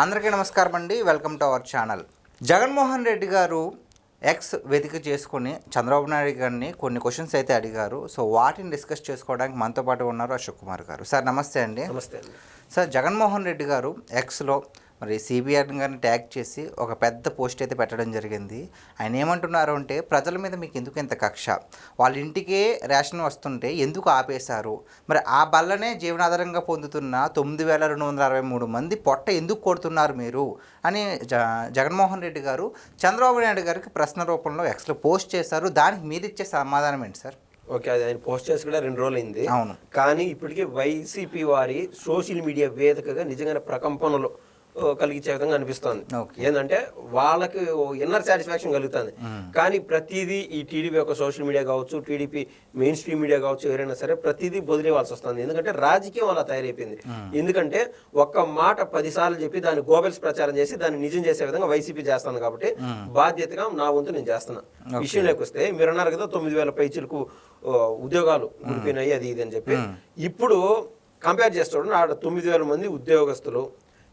అందరికీ నమస్కారం అండి. Welcome to our channel. Jaganmohan Reddy గారు ఎక్స్ వెతిక చేసుకుని చంద్రబాబు నాయుడు గారిని కొన్ని క్వశ్చన్స్ అయితే అడిగారు. సో వాటిని డిస్కస్ చేసుకోవడానికి మనతో పాటు ఉన్నారు అశోక్ కుమార్ గారు. సార్ నమస్తే అండి. నమస్తే అండి. సార్ జగన్మోహన్ రెడ్డి గారు ఎక్స్లో మరి సిబిఆర్ గారిని ట్యాగ్ చేసి ఒక పెద్ద పోస్ట్ అయితే పెట్టడం జరిగింది. ఆయన ఏమంటున్నారు అంటే, ప్రజల మీద మీకు ఎందుకు ఇంత కక్ష, వాళ్ళ ఇంటికే రేషన్ వస్తుంటే ఎందుకు ఆపేశారు, మరి ఆ బల్లనే జీవనాధారంగా పొందుతున్న 9,263 మంది పొట్ట ఎందుకు కొడుతున్నారు మీరు అని జగన్మోహన్ రెడ్డి గారు చంద్రబాబు నాయుడు గారికి ప్రశ్న రూపంలో ఎక్స్లో పోస్ట్ చేశారు. దానికి మీరు ఇచ్చే సమాధానం ఏంటి సార్? ఓకే, అది ఆయన పోస్ట్ చేసి కూడా 2 రోజులు అయింది. అవును, కానీ ఇప్పటికీ వైసీపీ వారి సోషల్ మీడియా వేదికగా నిజంగానే ప్రకంపనలు కలిగించే విధంగా అనిపిస్తుంది. ఏంటంటే వాళ్ళకి ఇన్నర్ సాటిస్ఫాక్షన్ కలుగుతుంది. కానీ ప్రతిదీ ఈ టీడీపీ యొక్క సోషల్ మీడియా కావచ్చు, టీడీపీ మెయిన్ స్ట్రీమ్ మీడియా కావచ్చు, ఎవరైనా సరే ప్రతిదీ బదిలేవాల్సి వస్తుంది. ఎందుకంటే రాజకీయం అలా తయారైపోయింది. ఎందుకంటే ఒక్క మాట 10 సార్లు చెప్పి దాన్ని గోబెల్స్ ప్రచారం చేసి దాన్ని నిజం చేసే విధంగా వైసీపీ చేస్తాను. కాబట్టి బాధ్యతగా నా వంతు నేను చేస్తున్నా. విషయంలోకి వస్తే మీరు అన్నారు కదా 9,000 పైచీలకు ఉద్యోగాలు ఊడిపోయినాయి అది ఇది అని చెప్పి. ఇప్పుడు కంపేర్ చేస్తాడు, ఆడ 9,000 మంది ఉద్యోగస్తులు,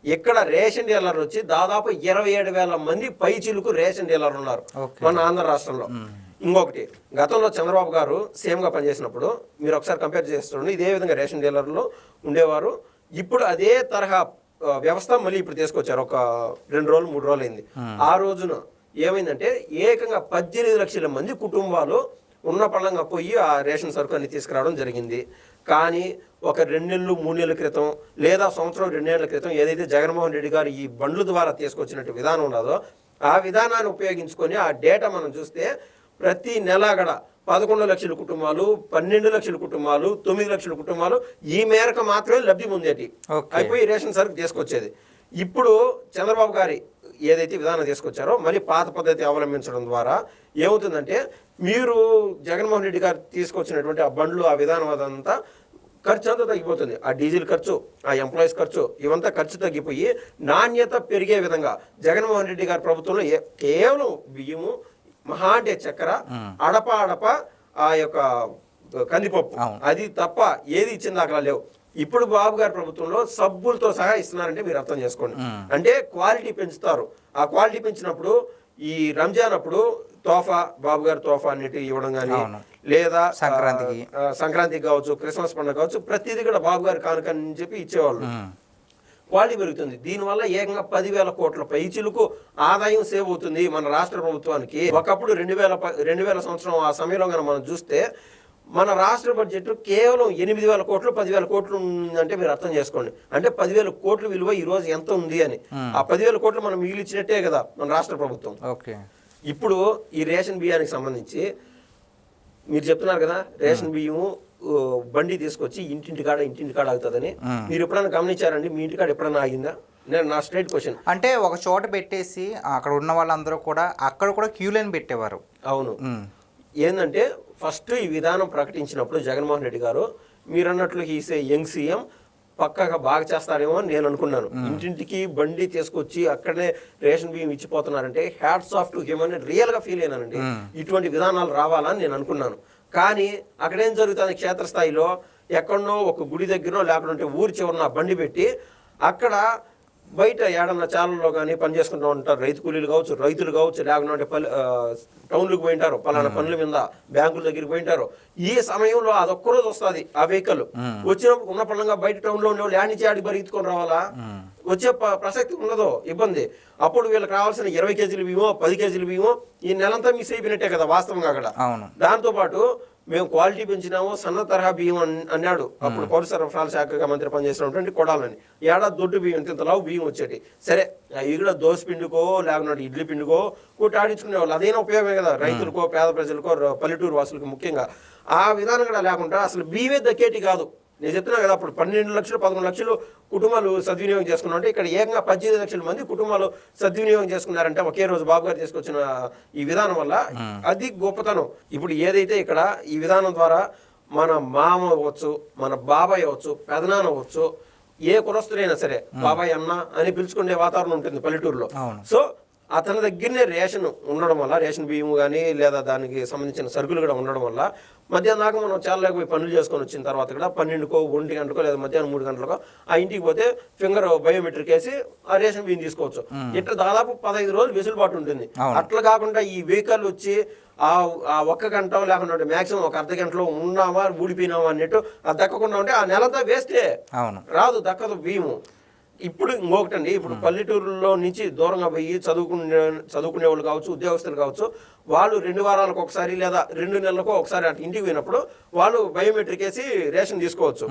ఇక్కడ రేషన్ డీలర్ వచ్చి దాదాపు 27,000 మంది పైచీలకు రేషన్ డీలర్ ఉన్నారు మన ఆంధ్ర రాష్ట్రంలో. ఇంకొకటి, గతంలో చంద్రబాబు గారు సీఎం గా పనిచేసినప్పుడు మీరు ఒకసారి కంపేర్ చేస్తుండే ఇదే విధంగా రేషన్ డీలర్లు ఉండేవారు. ఇప్పుడు అదే తరహా వ్యవస్థ మళ్ళీ ఇప్పుడు తీసుకొచ్చారు. ఒక 2 రోజులు 3 రోజులు అయింది. ఆ రోజున ఏమైందంటే ఏకంగా 18 లక్షల మంది కుటుంబాలు ఉన్న పళ్ళంగా పోయి ఆ రేషన్ సరుకు అన్ని తీసుకురావడం జరిగింది. కానీ ఒక 2 నెలలు 3 నెలల క్రితం లేదా సంవత్సరం 2 నెలల క్రితం ఏదైతే జగన్మోహన్ రెడ్డి గారు ఈ బండ్ల ద్వారా తీసుకొచ్చినట్టు విధానం ఉన్నదో ఆ విధానాన్ని ఉపయోగించుకొని ఆ డేటా మనం చూస్తే ప్రతి నెల గడ 11 లక్షల కుటుంబాలు, 12 లక్షల కుటుంబాలు, 9 లక్షల కుటుంబాలు ఈ మేరకు మాత్రమే లబ్ధి పొందేటి అయిపోయి రేషన్ సరుకు తీసుకొచ్చేది. ఇప్పుడు చంద్రబాబు గారి ఏదైతే విధానం తీసుకొచ్చారో మళ్ళీ పాత పద్ధతి అవలంబించడం ద్వారా ఏమవుతుందంటే, మీరు జగన్మోహన్ రెడ్డి గారు తీసుకొచ్చినటువంటి ఆ బండ్లు ఆ విధానం అదంతా ఖర్చు అంతా తగ్గిపోతుంది. ఆ డీజిల్ ఖర్చు, ఆ ఎంప్లాయీస్ ఖర్చు, ఇవంతా ఖర్చు తగ్గిపోయి నాణ్యత పెరిగే విధంగా జగన్మోహన్ రెడ్డి గారి ప్రభుత్వంలో కేవలం బియ్యము, మహా అంటే చక్కెర, అడప ఆ యొక్క కందిపప్పు, అది తప్ప ఏది ఇచ్చిన దాఖలా లేవు. ఇప్పుడు బాబు గారి ప్రభుత్వంలో సబ్బులతో సహా ఇస్తున్నారంటే మీరు అర్థం చేసుకోండి. అంటే క్వాలిటీ పెంచుతారు. ఆ క్వాలిటీ పెంచినప్పుడు ఈ రంజాన్ అప్పుడు తోఫా, బాబు గారి తోఫా అన్నిటి ఇవ్వడం కానీ, లేదా సంక్రాంతికి కావచ్చు, క్రిస్మస్ పండుగ కావచ్చు, ప్రతిదీ కూడా బాబు గారి కానుక అని చెప్పి ఇచ్చేవాళ్ళు. క్వాలిటీ పెరుగుతుంది. దీనివల్ల ఏకంగా 10,000 కోట్ల పైచిలకు ఆదాయం సేవ్ అవుతుంది మన రాష్ట్ర ప్రభుత్వానికి. ఒకప్పుడు 2000 సంవత్సరం ఆ సమయంలో కనుక మనం చూస్తే మన రాష్ట్ర బడ్జెట్ కేవలం 8,000 కోట్లు 10,000 కోట్లు ఉందంటే మీరు అర్థం చేసుకోండి. అంటే 10,000 కోట్ల విలువ ఈ రోజు ఎంత ఉంది అని. ఆ 10,000 కోట్లు మనం మిగిలిచ్చినట్టే కదా మన రాష్ట్ర ప్రభుత్వం. ఇప్పుడు ఈ రేషన్ బియ్యానికి సంబంధించి మీరు చెప్తున్నారు కదా, రేషన్ బియ్యము బండి తీసుకొచ్చి ఇంటింటి కాడ ఆగుతుందని. మీరు ఎప్పుడైనా గమనించారండి? మీ ఇంటికాడ ఎప్పుడైనా ఆగిందా? నేను నా స్ట్రైట్ క్వశ్చన్. అంటే ఒక చోట పెట్టేసి అక్కడ ఉన్న వాళ్ళందరూ కూడా అక్కడ కూడా క్యూ లైన్ పెట్టేవారు. అవును. ఏంటంటే ఫస్ట్ ఈ విధానం ప్రకటించినప్పుడు జగన్మోహన్ రెడ్డి గారు మీరు అన్నట్లు హీసే యంగ్ సీఎం పక్కగా బాగా చేస్తారేమో అని నేను అనుకున్నాను. ఇంటింటికి బండి తీసుకొచ్చి అక్కడనే రేషన్ బియ్యం ఇచ్చిపోతున్నారంటే హ్యాట్స్ ఆఫ్ టు హిమ్ అని రియల్గా ఫీల్ అయినానండి. ఇటువంటి విధానాలు రావాలని నేను అనుకున్నాను. కానీ అక్కడేం జరుగుతుంది, క్షేత్రస్థాయిలో ఎక్కడనో ఒక గుడి దగ్గర లేకుంటే ఊరి చివరన బండి పెట్టి అక్కడ బయట ఏడన్నా చాలలో కానీ పని చేసుకుంటూ ఉంటారు. రైతులు కావచ్చు, లేకుంటే టౌన్లకు పోయింటారు, పలానా పనుల మీద బ్యాంకుల దగ్గరికి పోయింటారు. ఈ సమయంలో అదొక్కరోజు వస్తుంది ఆ వెహికల్. వచ్చినప్పుడు ఉన్న పనులుగా బయట టౌన్లో ఉండే వాళ్ళు యాడ్ నుంచి ఆడి పరిగెత్తుకొని రావాలా, వచ్చే ప్రసక్తి ఉండదు, ఇబ్బంది. అప్పుడు వీళ్ళకి రావాల్సిన 20 కేజీల బియ్యమో 10 కేజీల బియ్యమో ఈ నెలంతా మిస్ అయిపోయినట్టే కదా వాస్తవంగా అక్కడ. దాంతో పాటు మేము క్వాలిటీ పెంచినాము, సన్న తరహా బియ్యం అన్నాడు అప్పుడు పౌర సరఫరాల శాఖ మంత్రి పనిచేసినటువంటి కొడాలని. ఏడాది దొడ్డు బియ్యం ఇంతలావు బియ్యం వచ్చేటి. సరే ఇక్కడ దోశ పిండికో లేకుంటే ఇడ్లీ పిండికో కొట్టి ఆడించుకునేవాళ్ళు. అదైనా ఉపయోగమే కదా రైతులకో, పేద ప్రజలకో, పల్లెటూరు వాసులకు ముఖ్యంగా. ఆ విధానం కూడా లేకుండా అసలు బియ్యమే దక్కేటి కాదు. నేను చెప్తున్నా కదా, అప్పుడు 12 లక్షలు 11 లక్షలు కుటుంబాలు సద్వినియోగం చేసుకున్నాం. అంటే ఇక్కడ ఏకంగా 18 లక్షల మంది కుటుంబాలు సద్వినియోగం చేసుకున్నారంటే ఒకే రోజు బాబు గారు తీసుకొచ్చిన ఈ విధానం వల్ల. అది గొప్పతనం. ఇప్పుడు ఏదైతే ఇక్కడ ఈ విధానం ద్వారా మన మామ అవ్వచ్చు, మన బాబాయ్ అవ్వచ్చు, పెదనాన్న అవ్వచ్చు, ఏ కులస్తులైనా సరే బాబాయ్ అన్న అని పిలుచుకునే వాతావరణం ఉంటుంది పల్లెటూరులో. సో అతని దగ్గరనే రేషన్ ఉండడం వల్ల, రేషన్ బియ్యం కానీ లేదా దానికి సంబంధించిన సరుకులు కూడా ఉండడం వల్ల మధ్యాహ్నం దాకా మనం చాలా లేకపోయి పనులు చేసుకొని వచ్చిన తర్వాత కూడా 12కో 1 గంటకో లేదా మధ్యాహ్నం 3 గంటలకో ఆ ఇంటికి పోతే ఫింగర్ బయోమెట్రిక్ వేసి ఆ రేషన్ బియ్యం తీసుకోవచ్చు. ఇట్లా దాదాపు 15 రోజులు వెసులుబాటు ఉంటుంది. అట్లా కాకుండా ఈ వెహికల్ వచ్చి ఆ 1 గంట లేకుండా మాక్సిమం ఒక అర్ధ గంటలో ఉన్నామా ఊడిపోయినామా అన్నట్టు అది దక్కకుండా ఉంటే ఆ నెలంతా వేస్టే, రాదు, దక్కదు బియ్యము. ఇప్పుడు ఇంకొకటండి, ఇప్పుడు పల్లెటూరులో నుంచి దూరంగా పోయి చదువుకునే వాళ్ళు కావచ్చు, ఉద్యోగస్తులు కావచ్చు, వాళ్ళు 2 వారాలకు ఒకసారి లేదా 2 నెలలకు ఒకసారి అటు ఇంటికి పోయినప్పుడు వాళ్ళు బయోమెట్రిక్ వేసి రేషన్ తీసుకోవచ్చు.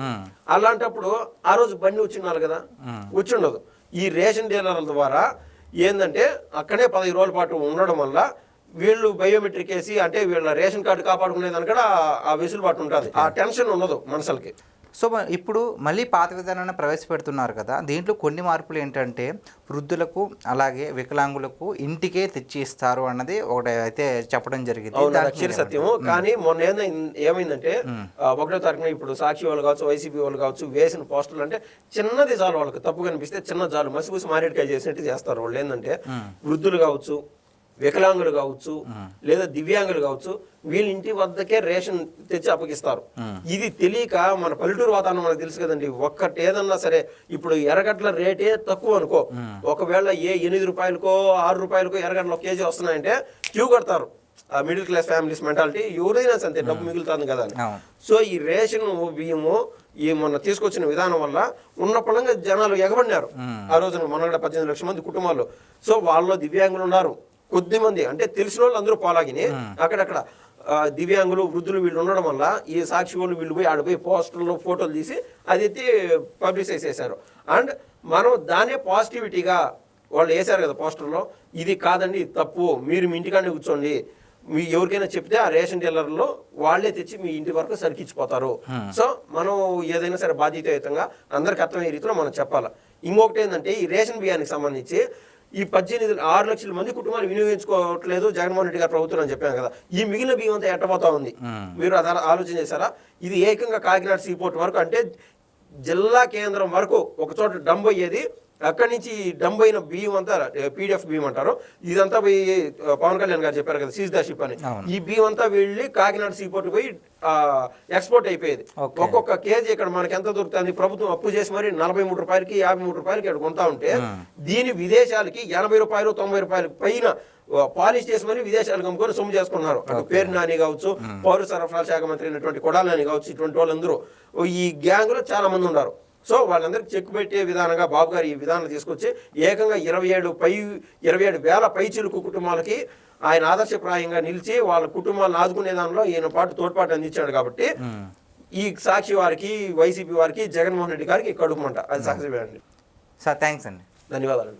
అలాంటప్పుడు ఆ రోజు బండి వచ్చిండాలి కదా, వచ్చి ఉండదు. ఈ రేషన్ డీలర్ల ద్వారా ఏంటంటే అక్కడే 15 రోజుల పాటు ఉండడం వల్ల వీళ్ళు బయోమెట్రిక్ వేసి అంటే వీళ్ళ రేషన్ కార్డు కాపాడుకునేదాని కూడా ఆ వెసులుబాటు ఉంటుంది, ఆ టెన్షన్ ఉండదు మనుషులకి. సో ఇప్పుడు మళ్ళీ పాత విధానాన్ని ప్రవేశపెడుతున్నారు కదా, దీంట్లో కొన్ని మార్పులు ఏంటంటే వృద్ధులకు అలాగే వికలాంగులకు ఇంటికే తెచ్చి ఇస్తారు అన్నది ఒకటి అయితే చెప్పడం జరిగింది. సత్యము. కానీ మొన్న ఏమైందంటే 1వ తారీఖున ఇప్పుడు సాక్షి వాళ్ళు కావచ్చు, వైసీపీ వాళ్ళు కావచ్చు వేసిన పోస్టర్లు అంటే చిన్నది చాలు, వాళ్ళకి తప్పు కనిపిస్తే చిన్న చాలు మసిపూసి మారేడుకాయ చేసినట్టు చేస్తారు. వాళ్ళు ఏంటంటే వృద్ధులు కావచ్చు, వికలాంగులు కావచ్చు, లేదా దివ్యాంగులు కావచ్చు, వీళ్ళ ఇంటి వద్దకే రేషన్ తెచ్చి అప్పగిస్తారు. ఇది తెలియక మన పల్లెటూరు వాతావరణం మనకు తెలుసు కదండి, ఒక్కటి ఏదన్నా సరే ఇప్పుడు ఎర్రగడ్డల రేటే తక్కువ అనుకో, ఒకవేళ 8 రూపాయలకో 6 రూపాయలకో ఎర్రగడ్డలు 1 కేజీ వస్తున్నాయంటే క్యూ కడతారు. ఆ మిడిల్ క్లాస్ ఫ్యామిలీస్ మెంటాలిటీ, ఎవరైనా అంతే, డబ్బు మిగులుతుంది కదా అని. సో ఈ రేషన్ బియ్యము ఈ మొన్న తీసుకొచ్చిన విధానం వల్ల ఉన్న పొలంగా జనాలు ఎగబడినారు. ఆ రోజున మన 18 లక్షల మంది కుటుంబాలు. సో వాళ్ళలో దివ్యాంగులు ఉన్నారు కొద్ది మంది, అంటే తెలిసిన వాళ్ళు అందరూ పోలాగిని అక్కడక్కడ దివ్యాంగులు, వృద్ధులు వీళ్ళు ఉండడం వల్ల ఈ సాక్షి వాళ్ళు వీళ్ళు పోయి ఆడిపోయి పోస్టర్లు ఫోటోలు తీసి అది ఎత్తి పబ్లిసైజ్ చేశారు. అండ్ మనం దానే పాజిటివిటీగా వాళ్ళు వేశారు కదా పోస్టర్లో, ఇది కాదండి తప్పు, మీరు మీ ఇంటికానే కూర్చోండి, మీ ఎవరికైనా చెప్తే ఆ రేషన్ డీలర్లో వాళ్లే తెచ్చి మీ ఇంటి వరకు సరికిచ్చిపోతారు. సో మనం ఏదైనా సరే బాధ్యతాయుతంగా అందరికి అర్థమయ్యే రీతిలో మనం చెప్పాలి. ఇంకొకటి ఏంటంటే ఈ రేషన్ బియ్యానికి సంబంధించి ఈ 6 లక్షల మంది కుటుంబాలు వినియోగించుకోవట్లేదు జగన్మోహన్ రెడ్డి గారు ప్రభుత్వం అని చెప్పాను కదా, ఈ మిగిలిన బియ్యం అంతా ఎట్టబోతా ఉంది. మీరు అది ఆలోచన చేశారా? ఇది ఏకంగా కాకినాడ సీపోర్ట్ వరకు, అంటే జిల్లా కేంద్రం వరకు ఒక చోట డంప్ అయ్యేది, అక్కడి నుంచి డంప్ అయిన బియ్యం అంతా పీడిఎఫ్ బియ్యం అంటారు, ఇదంతా పోయి పవన్ కళ్యాణ్ గారు చెప్పారు కదా సీజ్ ద షిప్ అని, ఈ బియ్యం అంతా వెళ్ళి కాకినాడ సీపోర్ట్ పోయి ఎక్స్పోర్ట్ అయిపోయేది. ఒక్కొక్క కేజీ ఇక్కడ మనకి ఎంత దొరుకుతుంది, ప్రభుత్వం అప్పు చేసి మరి 43 రూపాయలకి 53 రూపాయలకి ఇక్కడ కొంటా ఉంటే దీని విదేశాలకి 80 రూపాయలు 90 రూపాయలు పైన పాలిష్ చేసి మరి విదేశాలకు అమ్ముకొని సొమ్ము చేసుకున్నారు. అటు పేరు నాని కావచ్చు, పౌర సరఫరాల శాఖ మంత్రి అయినటువంటి కొడాలి నాని కావచ్చు, ఇటువంటి వాళ్ళందరూ ఈ గ్యాంగ్ లో చాలా మంది ఉన్నారు. సో వాళ్ళందరికీ చెక్ పెట్టే విధానంగా బాబు గారు ఈ విధానం తీసుకొచ్చి ఏకంగా 27,000 పైచిలుకు కుటుంబాలకి ఆయన ఆదర్శప్రాయంగా నిలిచి వాళ్ళ కుటుంబాలను ఆదుకునే దానిలో ఈయన తోడ్పాటు అందించాడు. కాబట్టి ఈ సాక్షి వారికి, వైసీపీ వారికి, జగన్మోహన్ రెడ్డి గారికి కడుపుమంట, అది సాక్షి అండి. సార్ థ్యాంక్స్ అండి, ధన్యవాదాలు.